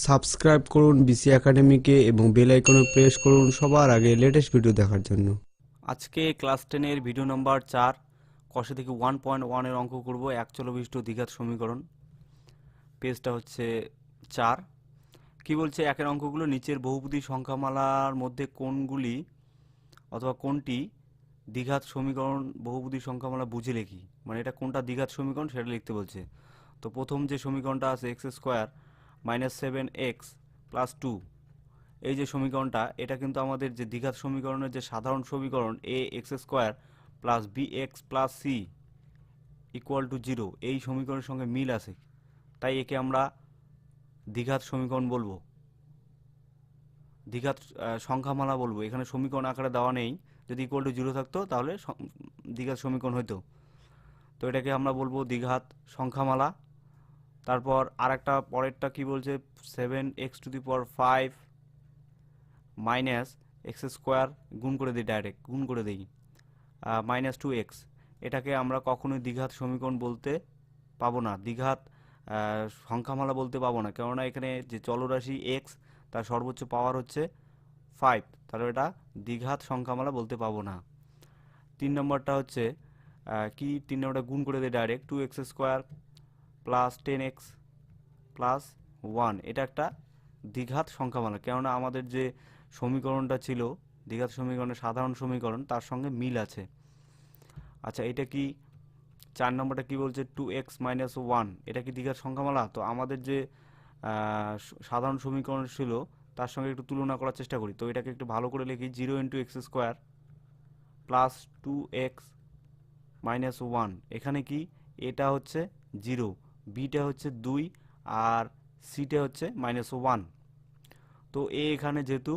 Subscribe করুন BC একাডেমিকে এবং bell আইকনে প্রেস করুন সবার আগে লেটেস্ট ভিডিও দেখার জন্য। আজকে ক্লাস 10 এর ভিডিও নাম্বার 4 কষে থেকে 1.1 এর অঙ্ক করব একচলব দ্বিঘাত সমীকরণ। পেজটা হচ্ছে 4। কি বলছে একের অঙ্কগুলো নিচের বহুপদী সংখ্যামালার মধ্যে কোনগুলি অথবা কোনটি দ্বিঘাত সমীকরণ বহুপদী সংখ্যামালা বুঝে লিখি, মানে এটা কোনটা দ্বিঘাত সমীকরণ সেটা লিখতে বলছে। তো প্রথম যে সমীকরণটা আছে x square minus 7x plus 2, এই যে সমীকরণটা এটা কিন্তু আমাদের যে দ্বিঘাত সমীকরণের যে সাধারণ সমীকরণ a x square plus b x plus c equal to 0 এই সমীকরণের সঙ্গে মিল আছে, তাই একে আমরা দ্বিঘাত সমীকরণ বলবো, দ্বিঘাত সংখ্যামালা বলবো। এখানে সমীকরণ আকারে দেওয়া নেই, যদি ইকুয়াল টু 0 থাকতো তাহলে দ্বিঘাত সমীকরণ হইতো। তো এটাকে আমরা বলবো দ্বিঘাত সংখ্যামালা। তারপর আরেকটা পরেরটা কি বলছে 7x⁵ মাইনাস এক্স স্কোয়ার গুণ করে দিই, ডাইরেক্ট গুণ করে দিই মাইনাস 2x, এটাকে আমরা কখনোই দ্বিঘাত সমীকরণ বলতে পাবো না, দ্বিঘাত সংখ্যামালা বলতে পাবো না, কেননা এখানে যে চলরাশি x তার সর্বোচ্চ পাওয়ার হচ্ছে 5, তাহলে এটা দ্বিঘাত সংখ্যামালা বলতে পাবো না। 3 নম্বরটা হচ্ছে কি 3 নম্বরটা গুণ করে দিই direct 2x² plus 10x plus 1, এটা একটা দ্বিঘাত সংখ্যামালা, কেননা আমাদের যে সমীকরণটা ছিল দ্বিঘাত সমীকরণের সাধারণ সমীকরণ তার সঙ্গে মিল আছে। আচ্ছা, এটা কি 4 নম্বরটা কি বলছে 2x-1, এটা কি দ্বিঘাত সংখ্যামালা? তো আমাদের যে সাধারণ সমীকরণ ছিল তার সঙ্গে একটু তুলনা করার চেষ্টা করি। তো এটাকে একটু ভালো করে লিখি 0 × x² প্লাস 2x-1, এখানে কি এটা হচ্ছে 0, বিটা হচ্ছে 2 আর সিটা হচ্ছে -1। তো এ এখানে যেহেতু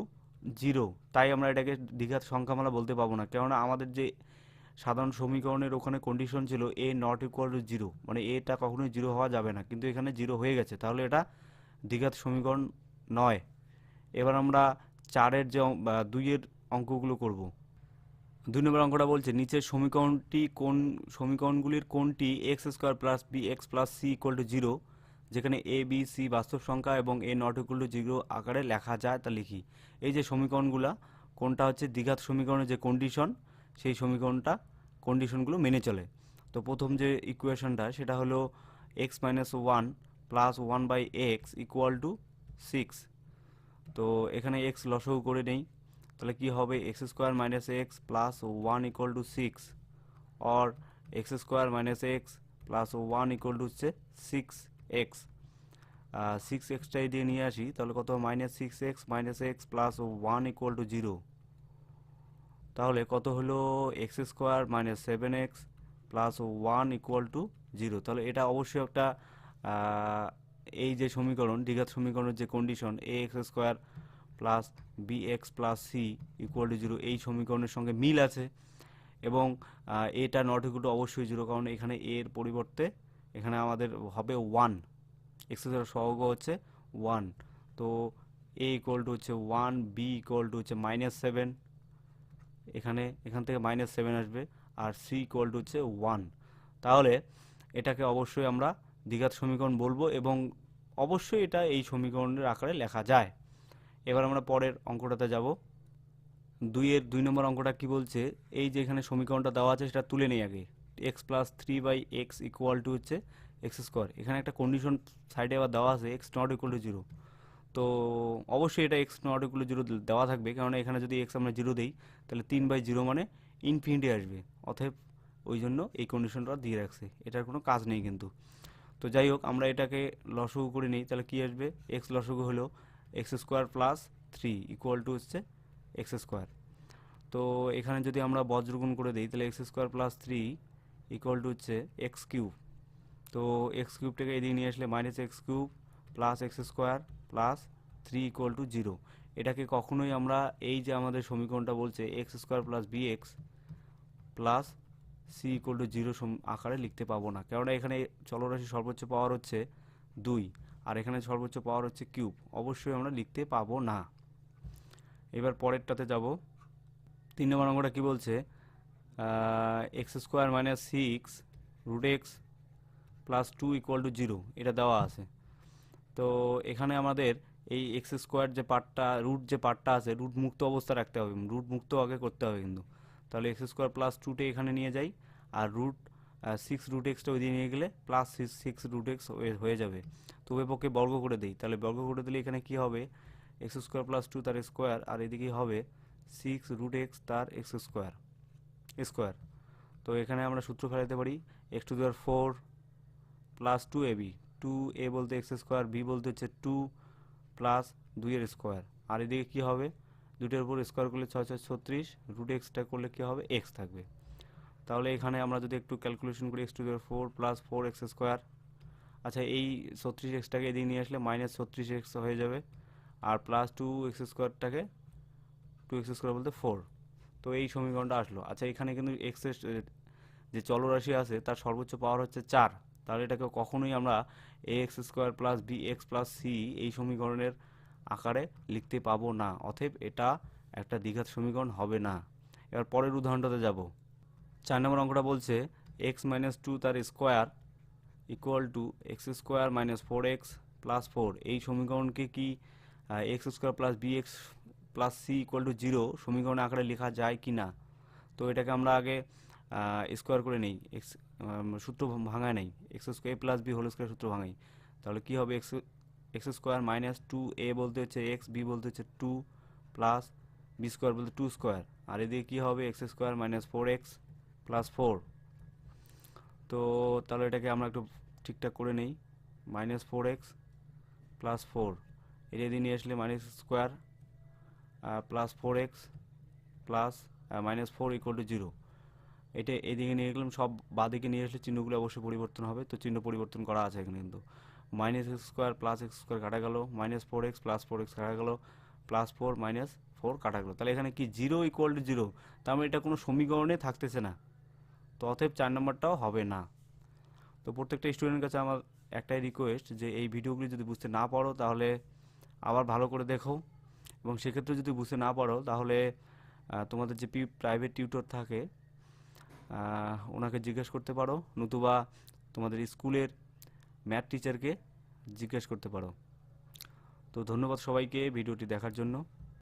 0, তাই আমরা এটাকে দ্বিঘাত সংখ্যামালা বলতে পাবো না, কেননা আমাদের যে সাধারণ সমীকরণের ওখানে কন্ডিশন ছিল a নট ইকুয়াল টু 0, মানে এটা কখনোই 0 হওয়া যাবে না, কিন্তু এখানে 0 হয়ে গেছে, তাহলে এটা দ্বিঘাত সমীকরণ নয়। এবার আমরা 4-এর যে 2-এর অঙ্কগুলো করব। 2 নম্বর অঙ্কটা বলছে নিচের সমীকরণগুলির কোনটি x² plus bx plus c equal to 0, যেখানে a b c বাস্তব সংখ্যা এবং a নট ইকুয়াল টু 0 আকারে লেখা যায় তা লিখি। এই যে সমীকরণগুলা কোনটা হচ্ছে দ্বিঘাত সমীকরণের যে কন্ডিশন সেই কন্ডিশনগুলো মেনে চলে। তো প্রথম যে ইকুয়েশনটা সেটা হলো x-1 plus 1/x equal to 6। তো এখানে x লসাগু করে নেই, তাহলে কি হবে x² - x plus 1 equal to 6, or x² - x plus 1 equal to হচ্ছে 6x। 6xটাই দিয়ে নিয়ে আসি, তাহলে কত -6x - x plus 1 equal to 0, তাহলে কত হলো x² - 7x plus 1 equal to 0। তাহলে এটা অবশ্যই একটা এই যে সমীকরণ দ্বিঘাত সমীকরণের যে condition ax² plus bx plus c equal to 0 এই সমীকরণের সঙ্গে মিল আছে, এবং এটা নট ইকুয়াল টু অবশ্যই 0, কারণ এখানে এর পরিবর্তে এখানে আমাদের হবে 1, x এর সহগ হচ্ছে 1। তো a ইকুয়াল টু হচ্ছে 1, b ইকুয়াল টু হচ্ছে -7, এখান থেকে -7 আসবে, আর c ইকুয়াল টু হচ্ছে 1। তাহলে এটাকে অবশ্যই আমরা দ্বিঘাত সমীকরণ বলবো, এবং অবশ্যই এটা এই সমীকরণের আকারে লেখা যায়। এবার আমরা পরের অঙ্কটাতে যাব। 2 নম্বর অঙ্কটা কি বলছে, এই যে এখানে সমীকরণটা দেওয়া আছে সেটা তুলে নেই আগে। x plus 3/x equal to হচ্ছে x², এখানে একটা কন্ডিশন সাইডে আবার দেওয়া আছে x নট ইকুয়াল টু 0। তো অবশ্যই এটা x নট ইকুয়াল টু 0 দেওয়া থাকবে, কারণ এখানে যদি x আমরা 0 দিই তাহলে 3/0 মানে ইনফিনিটি আসবে, অতএব ওই জন্য এই কন্ডিশনটা দিয়ে রাখছে, এটার কোনো কাজ নেই কিন্তু। তো যাই হোক, আমরা এটাকে লসাগু করে নিই, তাহলে কি আসবে x লসাগু হলো x² প্লাস 3 ইকুয়াল টু হচ্ছে x²। তো এখানে যদি আমরা বজ্রগুণ করে দিই তাহলে x² প্লাস 3 ইকুয়াল টু হচ্ছে x³ তো x³ এদিকে নিয়ে আসলে -x³ plus x² plus 3 equal to 0, এটাকে কখনোই আমরা এই যে আমাদের সমীকরণটা বলছে x² plus bx plus c equal to 0 আকারে লিখতে পাবো না, কেননা এখানে চলরাশি সর্বোচ্চ পাওয়ার হচ্ছে 2 আর এখানে সর্বোচ্চ পাওয়ার হচ্ছে কিউব, অবশ্যই আমরা লিখতে পাবো না। এবার পরেরটাতে যাব। 3 নম্বর অঙ্কটা কি বলছে x² - 6 √x plus 2 equal to 0, এটা দেওয়া আছে। তো এখানে আমাদের এই এক্স স্কোয়ার যে পার্টটা, রুট যে পার্টটা আছে, রুট মুক্ত অবস্থা রাখতে হবে, রুট মুক্ত আগে করতে হবে কিন্তু। তাহলে এক্স স্কোয়ার প্লাস টুটে এখানে নিয়ে যাই, আর রুট 6 √x ওই দিয়ে নিয়ে গেলে প্লাস 6 √x হয়ে যাবে। তো উভয় পক্ষে বর্গ করে দিই, তাহলে বর্গ করে দিলে এখানে কি হবে, এক্স স্কোয়ার প্লাস টু তার স্কোয়ার, আর এদিকে হবে 6 √x তার এক্স স্কোয়ার স্কোয়ার। তো এখানে আমরা সূত্র ফেলাতে পারি x⁴ প্লাস 2ab, 2a বলতে এক্স স্কোয়ার, বি বলতে হচ্ছে 2 প্লাস 2 এর স্কোয়ার, আর এদিকে কী হবে, দুটোর উপর স্কোয়ার করলে 6 6 36, √x করলে কী হবে, এক্স থাকবে। তাহলে এখানে আমরা যদি একটু ক্যালকুলেশন করি, x⁴ প্লাস 4x স্কোয়ার, আচ্ছা এই 36xটাকে এদিকে নিয়ে আসলে মাইনাস 36x হয়ে যাবে, আর প্লাস 2x স্কোয়ারটাকে 2x স্কোয়ার বলতে 4। তো এই সমীকরণটা আসলো। আচ্ছা এখানে কিন্তু এক্সের যে চলরাশি আছে তার সর্বোচ্চ পাওয়ার হচ্ছে 4, তাহলে এটাকে কখনোই আমরা ax² plus bx plus c এই সমীকরণের আকারে লিখতে পাবো না, অতএব এটা একটা দ্বিঘাত সমীকরণ হবে না। এবার পরের উদাহরণটাতে যাব। 4 নম্বর অঙ্কটা বলছে x-2 তার square equal to x² minus 4x plus 4, এই সমীকরণকে কি x² plus bx plus c equal to 0 সমীকরণ আকারে লেখা যায় কি না। তো এটাকে আমরা আগে স্কোয়ার করে নেই, সূত্র ভাঙায় নেই, x² a plus b whole square সূত্র ভাঙাই। তাহলে কি হবে, x² মাইনাস 2a বলতে হচ্ছে x, b বলতে হচ্ছে 2 প্লাস বি স্কোয়ার বলতে 2 স্কোয়ার, আর এদিকে কী হবে, x² মাইনাস 4x প্লাস 4। তো তাহলে এটাকে আমরা একটু ঠিকঠাক করে নেই, মাইনাস 4x প্লাস 4, এটা দিয়ে নিয়ে আসলে minus square plus 4x plus minus 4 equal to 0। এটা এদিকে নিয়ে গেলাম, সব বাদিকে নিয়ে আসলে চিহ্নগুলো অবশ্যই পরিবর্তন হবে, তো চিহ্ন পরিবর্তন করা আছে এখানে কিন্তু। -x² প্লাস x² কাটা গেল, -4x প্লাস 4x কাটা গেল, প্লাস 4 মাইনাস 4 কাটা গেল। তাহলে এখানে কি 0 ইকুয়াল টু 0, তার মানে এটা কোনো সমীকরণে থাকতেছে না, তো অতএব 4 নম্বরটাও হবে না। তো প্রত্যেকটা স্টুডেন্টের কাছে আমার একটাই রিকোয়েস্ট, যে এই ভিডিওগুলি যদি বুঝতে না পারো তাহলে আবার ভালো করে দেখো, এবং সেক্ষেত্রে যদি বুঝতে না পারো তাহলে তোমাদের যে প্রাইভেট টিউটর থাকে ওনাকে জিজ্ঞেস করতে পারো, নতুবা তোমাদের স্কুলের ম্যাথ টিচারকে জিজ্ঞেস করতে পারো। তো ধন্যবাদ সবাইকে ভিডিওটি দেখার জন্য।